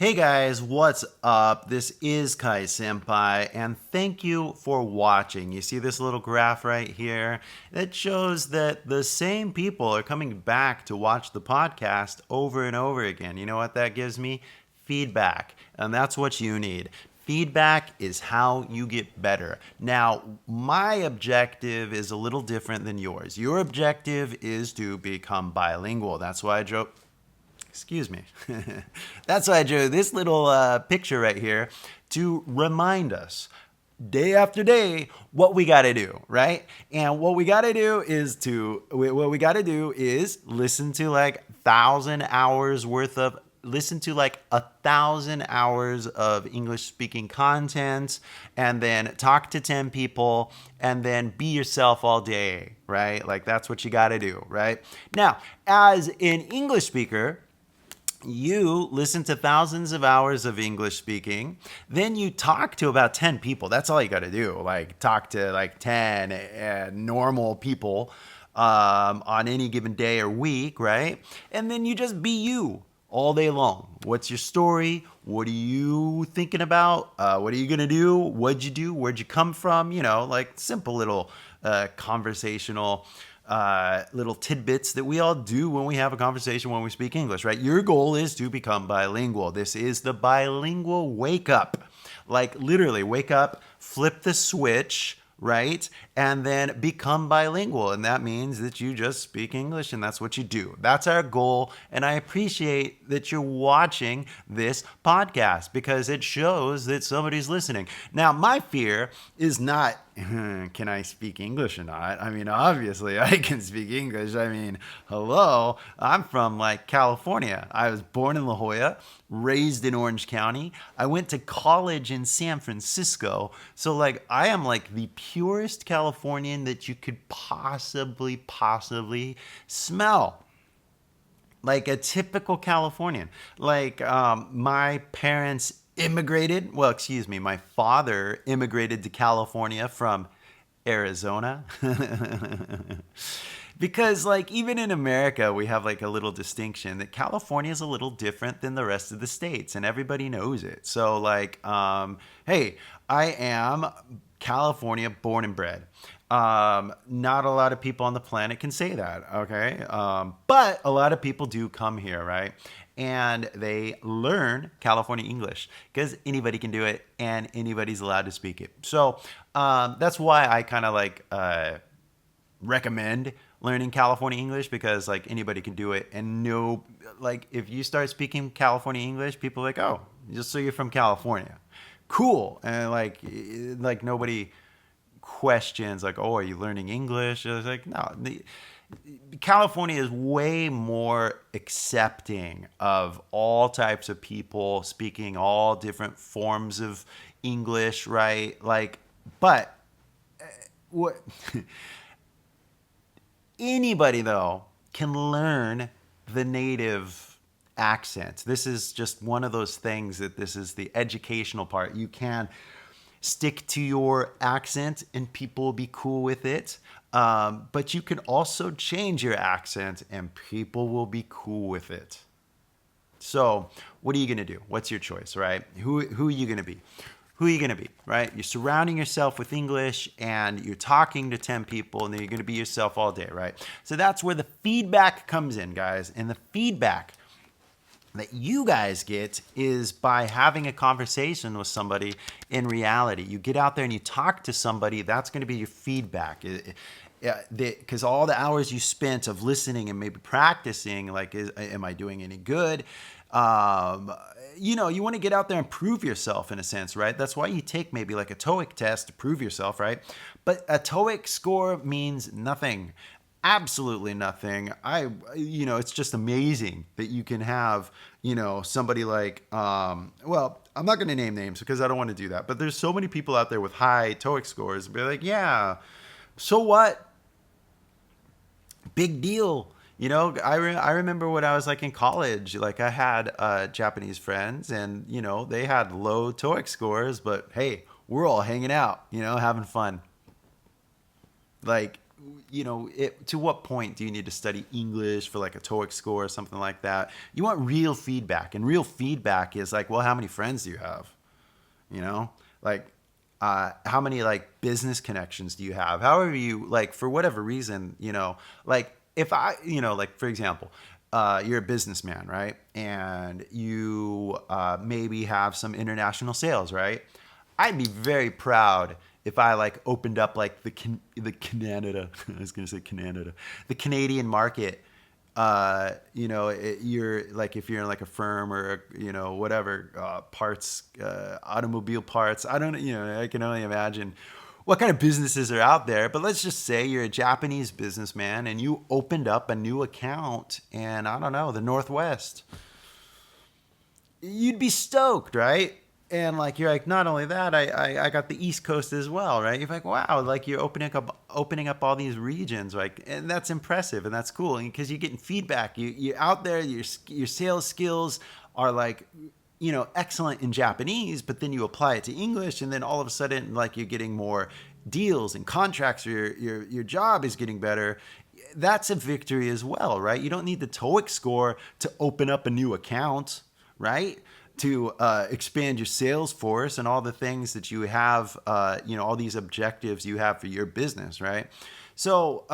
Hey guys, what's up? This is Kai Senpai, and thank you for watching. You see this little graph right here? That shows that the same people are coming back to watch the podcast over and over again. You know what that gives me? Feedback, and that's what you need. Feedback is how you get better. Now, my objective is a little different than yours. Your objective is to become bilingual. That's why I drew... Excuse me. That's why I drew this little picture right here to remind us day after day what we got to do, right? And what we got to do is listen to like 1,000 hours worth of English speaking content, and then talk to 10 people, and then be yourself all day, right? Like that's what you got to do, right? Now, as an English speaker, you listen to thousands of hours of English speaking, then you talk to about 10 people. That's all you got to do. Like talk to like 10 normal people on any given day or week, right? And then you just be you all day long. What's your story? What are you thinking about? What are you going to do? What'd you do? Where'd you come from? You know, like simple little conversational little tidbits that we all do when we have a conversation when we speak English, right? Your goal is to become bilingual. This is the bilingual wake up. Like literally wake up, flip the switch, right? And then become bilingual. And that means that you just speak English and that's what you do. That's our goal. And I appreciate that you're watching this podcast because it shows that somebody's listening. Now, my fear is not, can I speak English or not? I mean, obviously I can speak English. I mean, hello, I'm from like California. I was born in La Jolla, raised in Orange County. I went to college in San Francisco. So like, I am like the purest Californian that you could possibly smell. Like a typical Californian. Like my parents immigrated. Well, excuse me. My father immigrated to California from Arizona. Because like even in America, we have like a little distinction that California is a little different than the rest of the states and everybody knows it. So like, hey, I am California born and bred. Not a lot of people on the planet can say that, okay? But a lot of people do come here, right? And they learn California English because anybody can do it and anybody's allowed to speak it. So that's why I kind of like recommend learning California English because like anybody can do it. And no, like if you start speaking California English, people are like, oh, just so you're from California. Cool. And like nobody questions like, oh, are you learning English? It's like, no. California is way more accepting of all types of people speaking all different forms of English, right? Like, but what anybody though can learn the native accent. This is just one of those things that this is the educational part. You can stick to your accent and people will be cool with it. But you can also change your accent and people will be cool with it. So what are you going to do? What's your choice, right? Who are you going to be? Who are you going to be, right? You're surrounding yourself with English and you're talking to 10 people and then you're going to be yourself all day, right? So that's where the feedback comes in, guys. And the feedback that you guys get is by having a conversation with somebody in reality. You get out there and you talk to somebody, that's going to be your feedback. Because all the hours you spent of listening and maybe practicing, like, am I doing any good? You know, you want to get out there and prove yourself in a sense, right? That's why you take maybe like a TOEIC test to prove yourself, right? But a TOEIC score means nothing. Absolutely nothing. It's just amazing that you can have, somebody like, well, I'm not going to name names because I don't want to do that. But there's so many people out there with high TOEIC scores. Be like, yeah, so what? Big deal. I remember when I was like in college, like I had Japanese friends and, they had low TOEIC scores, but hey, we're all hanging out, having fun. Like, to what point do you need to study English for like a TOEIC score or something like that? You want real feedback, and real feedback is like, well, how many friends do you have? Like, how many like business connections do you have? However you like, for whatever reason, like if like for example, you're a businessman, right? And you maybe have some international sales, right? I'd be very proud if I like opened up like the Canada, I was gonna say Canada, the Canadian market. You're like, if you're in like a firm or whatever, parts, automobile parts. I don't, I can only imagine what kind of businesses are out there. But let's just say you're a Japanese businessman and you opened up a new account in, I don't know, the Northwest. You'd be stoked, right? And like, you're like, not only that, I got the East Coast as well, right? You're like, wow, like you're opening up all these regions, like, and that's impressive and that's cool because you're getting feedback. You're out there, your sales skills are like, excellent in Japanese, but then you apply it to English, and then all of a sudden, like, you're getting more deals and contracts, or your job is getting better. That's a victory as well, right? You don't need the TOEIC score to open up a new account, right? To expand your sales force and all the things that you have, all these objectives you have for your business, right? So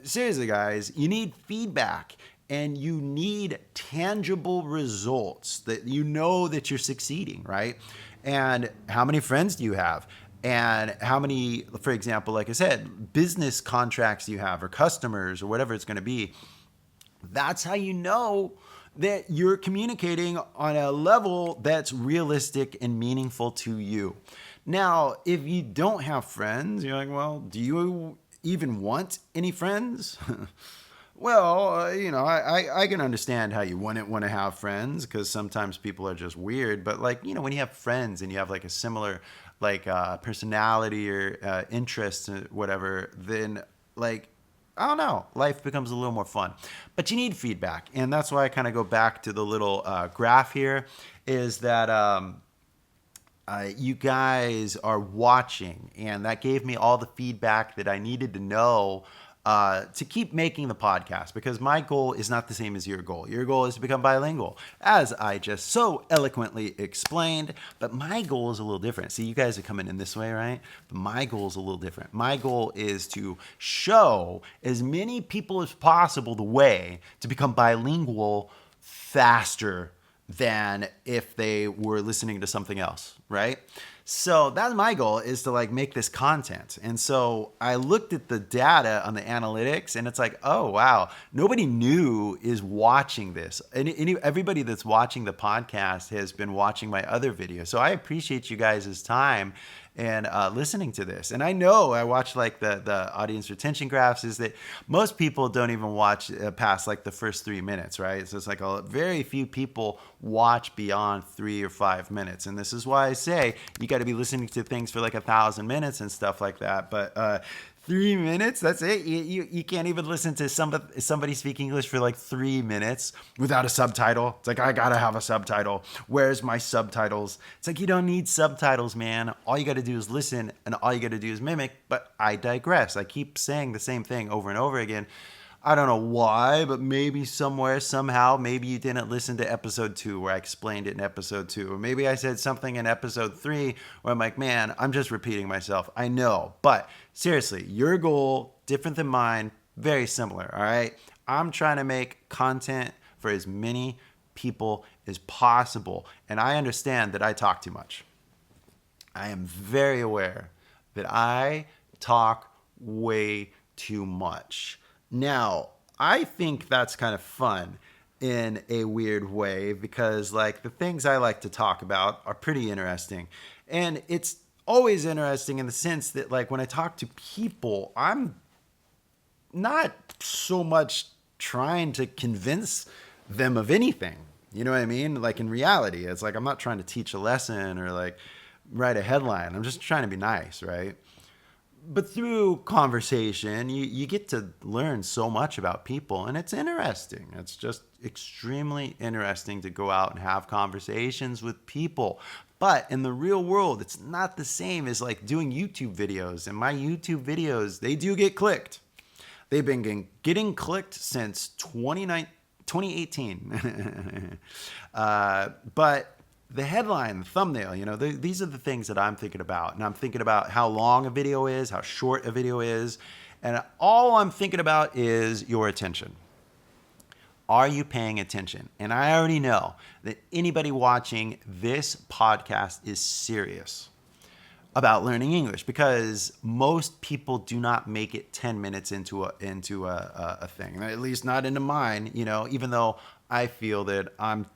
seriously, guys, you need feedback and you need tangible results that that you're succeeding, right? And how many friends do you have? And how many, for example, like I said, business contracts do you have, or customers, or whatever it's going to be? That's how you know that you're communicating on a level that's realistic and meaningful to you. Now, if you don't have friends, you're like, well, do you even want any friends? Well, I can understand how you wouldn't want to have friends, because sometimes people are just weird. But like, when you have friends and you have like a similar like personality or interest, or whatever, then like, I don't know, life becomes a little more fun. But you need feedback. And that's why I kind of go back to the little graph here, is that you guys are watching. And that gave me all the feedback that I needed to know to keep making the podcast, because my goal is not the same as your goal. Your goal is to become bilingual, as I just so eloquently explained, but my goal is a little different. See, you guys are coming in this way, right? But my goal is a little different. My goal is to show as many people as possible the way to become bilingual faster than if they were listening to something else, right? So that's my goal, is to like make this content. And so I looked at the data on the analytics, and it's like, oh, wow, nobody new is watching this. And everybody that's watching the podcast has been watching my other videos. So I appreciate you guys' time and listening to this. And I know I watch like the audience retention graphs, is that most people don't even watch past like the first 3 minutes, right? So it's like very few people watch beyond 3 or 5 minutes. And this is why I say you got to be listening to things for like 1,000 minutes and stuff like that. But 3 minutes, that's it. You can't even listen to somebody speak English for like 3 minutes without a subtitle. It's like, I gotta have a subtitle. Where's my subtitles? It's like, you don't need subtitles, man. All you gotta do is listen, and all you gotta do is mimic. But I digress. I keep saying the same thing over and over again. I don't know why, but maybe somewhere, somehow, maybe you didn't listen to episode 2 where I explained it in episode 2. Or maybe I said something in episode 3 where I'm like, man, I'm just repeating myself. I know. But seriously, your goal, different than mine, very similar, all right? I'm trying to make content for as many people as possible. And I understand that I talk too much. I am very aware that I talk way too much. Now, I think that's kind of fun in a weird way, because like the things I like to talk about are pretty interesting. And it's always interesting in the sense that like when I talk to people, I'm not so much trying to convince them of anything. You know what I mean? Like in reality, it's like I'm not trying to teach a lesson or like write a headline. I'm just trying to be nice, right? But through conversation, you get to learn so much about people, and it's interesting. It's just extremely interesting to go out and have conversations with people. But in the real world, it's not the same as like doing YouTube videos. And my YouTube videos, they do get clicked. They've been getting clicked since 2018. But the headline, the thumbnail, these are the things that I'm thinking about. And I'm thinking about how long a video is, how short a video is. And all I'm thinking about is your attention. Are you paying attention? And I already know that anybody watching this podcast is serious about learning English, because most people do not make it 10 minutes into a thing, at least not into mine, even though I feel that I'm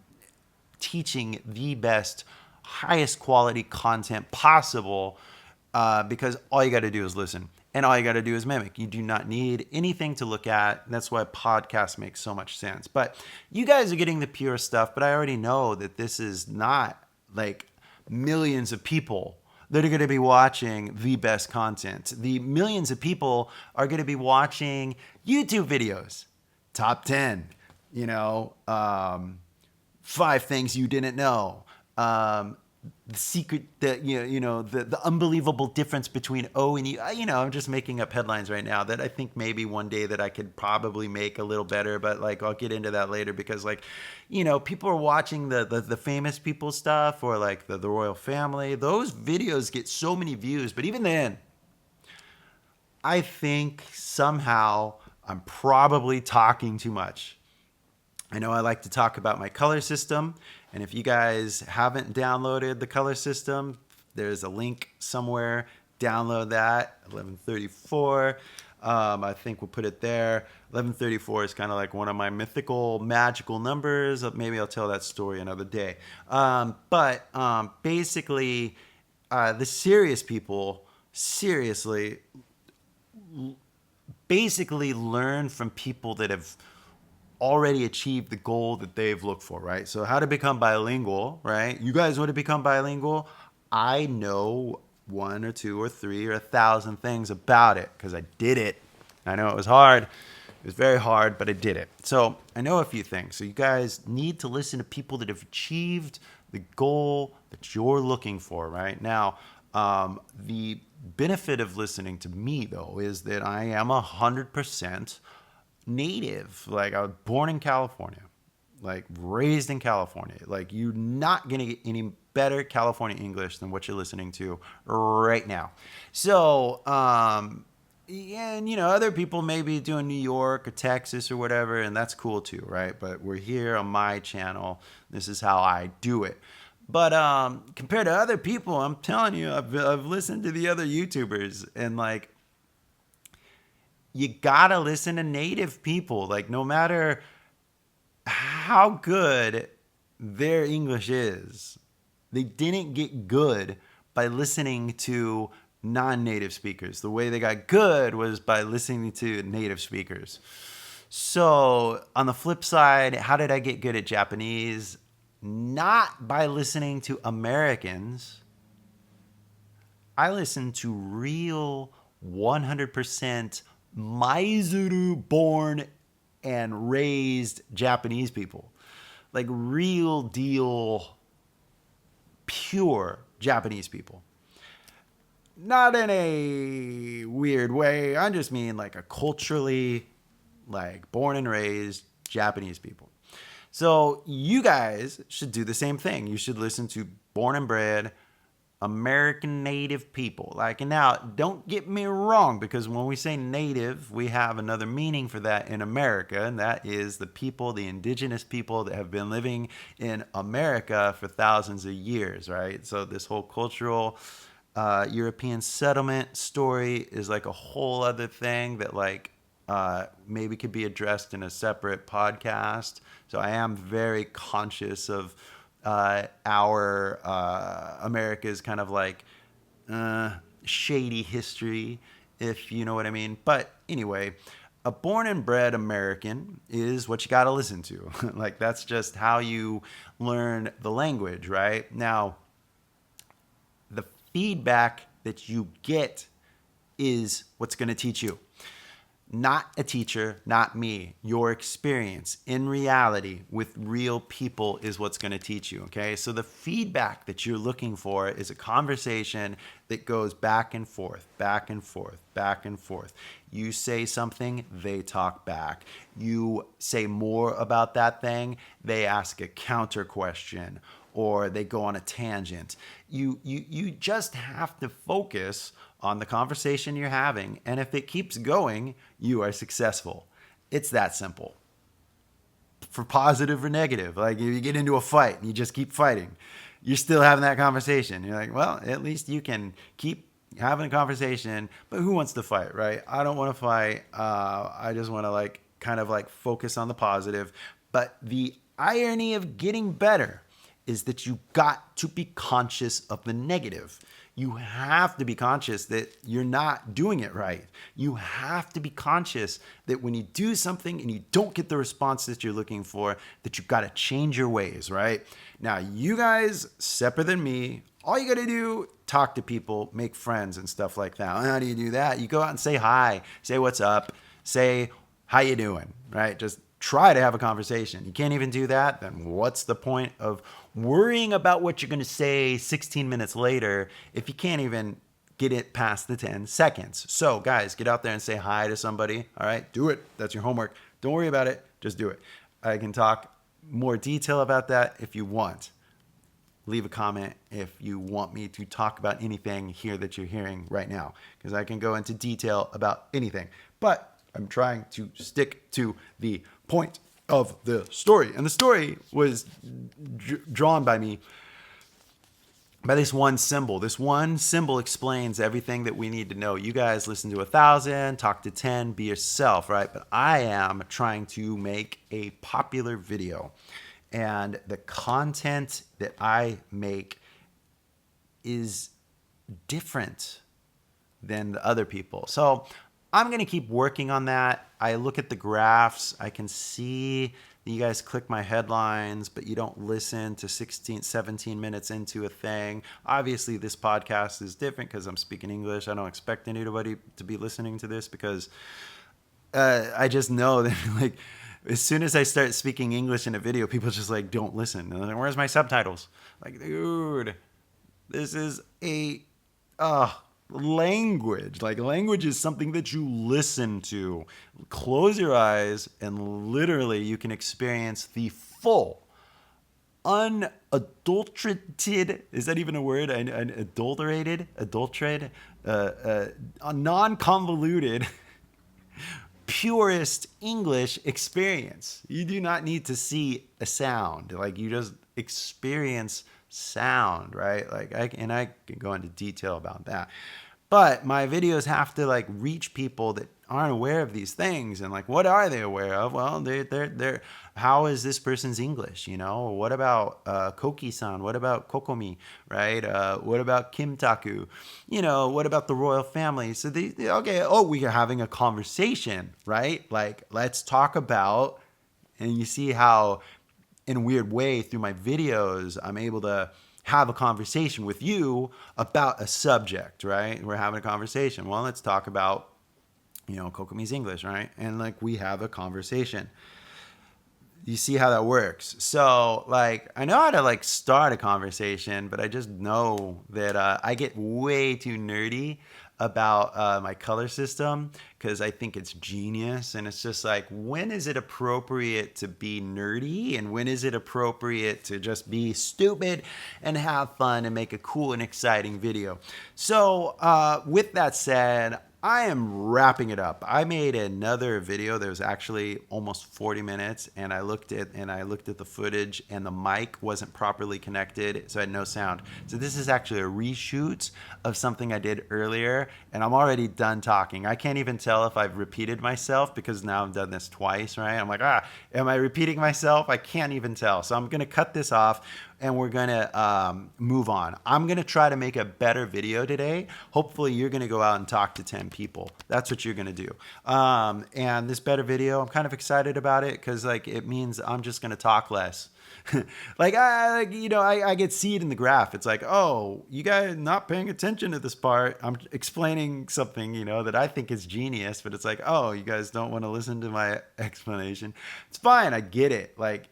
teaching the best, highest quality content possible, because all you got to do is listen and all you got to do is mimic. You do not need anything to look at. That's why podcasts make so much sense. But you guys are getting the pure stuff, but I already know that this is not like millions of people that are going to be watching the best content. The millions of people are going to be watching YouTube videos, top 10, 5 things you didn't know, the secret, the unbelievable difference between O and E. I'm just making up headlines right now that I think maybe one day that I could probably make a little better, but I'll get into that later, because people are watching the famous people stuff, or the royal family. Those videos get so many views, but even then, I think somehow I'm probably talking too much. I know I like to talk about my color system, and if you guys haven't downloaded the color system, there's a link somewhere. Download that, 1134. I think we'll put it there. 1134 is kind of like one of my mythical, magical numbers. Maybe I'll tell that story another day. But basically, the serious people, basically learn from people that have already achieved the goal that they've looked for, right? So how to become bilingual, right? You guys want to become bilingual? I know 1 or 2 or 3 or 1,000 things about it, because I did it. I know it was hard. It was very hard, but I did it. So I know a few things. So you guys need to listen to people that have achieved the goal that you're looking for, right? Now, the benefit of listening to me, though, is that I am 100% native. I was born in California, raised in California. You're not going to get any better California English than what you're listening to right now. So, and other people may be doing New York or Texas or whatever, and that's cool too, right? But we're here on my channel. This is how I do it. But compared to other people, I'm telling you, I've listened to the other YouTubers, and you gotta listen to native people. No matter how good their English is, they didn't get good by listening to non-native speakers. The way they got good was by listening to native speakers. So on the flip side, how did I get good at Japanese? Not by listening to Americans. I listened to real 100% Maizuru born and raised Japanese people. Real deal, pure Japanese people. Not in a weird way. I just mean a culturally, born and raised Japanese people. So you guys should do the same thing. You should listen to born and bred American native people. And now, don't get me wrong, because when we say native, we have another meaning for that in America, and that is the people, the indigenous people that have been living in America for thousands of years, right? So this whole cultural European settlement story is a whole other thing that maybe could be addressed in a separate podcast. So I am very conscious of our America's kind of shady history, if you know what I mean. But anyway, a born and bred American is what you got to listen to. That's just how you learn the language, right? Now, the feedback that you get is what's going to teach you. Not a teacher, not me. Your experience in reality with real people is what's going to teach you, okay? So the feedback that you're looking for is a conversation that goes back and forth, back and forth, back and forth. You say something, they talk back. You say more about that thing, they ask a counter question or they go on a tangent. You just have to focus on the conversation you're having, and if it keeps going, you are successful. It's that simple. For positive or negative, like if you get into a fight and you just keep fighting, you're still having that conversation. You're like, well, at least you can keep having a conversation, but who wants to fight, right? I don't want to fight. I just want to kind of focus on the positive. But the irony of getting better is that you got to be conscious of the negative. You have to be conscious that you're not doing it right. You have to be conscious that when you do something and you don't get the response that you're looking for, that you've got to change your ways, right? Now, you guys, separate than me, all you got to do, talk to people, make friends and stuff like that. And how do you do that? You go out and say hi, say what's up, say how you doing, right? Just try to have a conversation. You can't even do that, then what's the point of worrying about what you're going to say 16 minutes later if you can't even get it past the 10 seconds? So guys, get out there and say hi to somebody. All right, do it. That's your homework. Don't worry about it. Just do it. I can talk more detail about that if you want. Leave a comment if you want me to talk about anything here that you're hearing right now, because I can go into detail about anything. But I'm trying to stick to the point of the story. And the story was drawn by me by this one symbol. This one symbol explains everything that we need to know. You guys listen to 1,000, talk to 10, be yourself, right? But I am trying to make a popular video. And the content that I make is different than the other people. So I'm going to keep working on that. I look at the graphs. I can see that you guys click my headlines, but you don't listen to 16, 17 minutes into a thing. Obviously, this podcast is different because I'm speaking English. I don't expect anybody to be listening to this because I just know that as soon as I start speaking English in a video, people just don't listen. And they're like, where's my subtitles? Like, dude, this is a language. Language is something that you listen to. Close your eyes and literally you can experience the full, unadulterated, is that even a word? Adulterated, non-convoluted, purest English experience. You do not need to see a sound. You just experience sound, right? I can go into detail about that. But my videos have to reach people that aren't aware of these things. And what are they aware of? Well, they're how is this person's English? What about Koki-san? What about Kokomi? Right? What about Kim Taku? What about the royal family? So we are having a conversation, right? Let's talk about, and you see how in a weird way through my videos, I'm able to have a conversation with you about a subject, right? We're having a conversation. Well, let's talk about, Kokomi's English, right? And we have a conversation. You see how that works. So I know how to start a conversation, but I just know that I get way too nerdy about my color system because I think it's genius. And it's just when is it appropriate to be nerdy and when is it appropriate to just be stupid and have fun and make a cool and exciting video? So with that said, I am wrapping it up. I made another video that was actually almost 40 minutes and I looked at the footage and the mic wasn't properly connected, so I had no sound. So this is actually a reshoot of something I did earlier and I'm already done talking. I can't even tell if I've repeated myself because now I've done this twice, right? I'm am I repeating myself? I can't even tell. So I'm going to cut this off and we're going to move on. I'm going to try to make a better video today. Hopefully you're going to go out and talk to 10 people. That's what you're going to do. And this better video, I'm kind of excited about it because it means I'm just going to talk less. Like I get see it in the graph. It's like, oh, you guys not paying attention to this part. I'm explaining something, that I think is genius, but it's like, oh, you guys don't want to listen to my explanation. It's fine. I get it. Like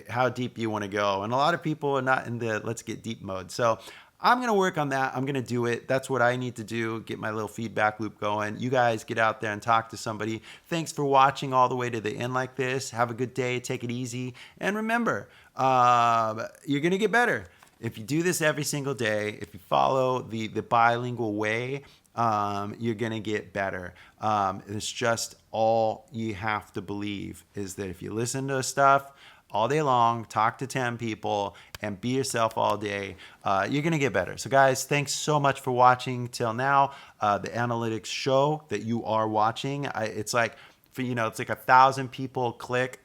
how deep you want to go. And a lot of people are not in the let's get deep mode. So I'm going to work on that. I'm going to do it. That's what I need to do. Get my little feedback loop going. You guys get out there and talk to somebody. Thanks for watching all the way to the end like this. Have a good day. Take it easy. And remember, you're going to get better. If you do this every single day, if you follow the bilingual way, you're going to get better. It's just all you have to believe is that if you listen to stuff all day long, talk to 10 people, and be yourself all day, you're going to get better. So guys, thanks so much for watching till now. The analytics show that you are watching. It's like, it's like 1,000 people click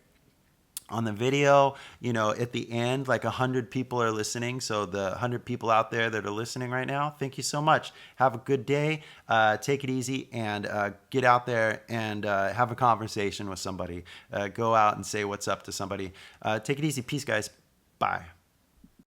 on the video, at the end, like 100 people are listening. So the 100 people out there that are listening right now, thank you so much. Have a good day. Take it easy and get out there and have a conversation with somebody. Go out and say what's up to somebody. Take it easy. Peace, guys. Bye.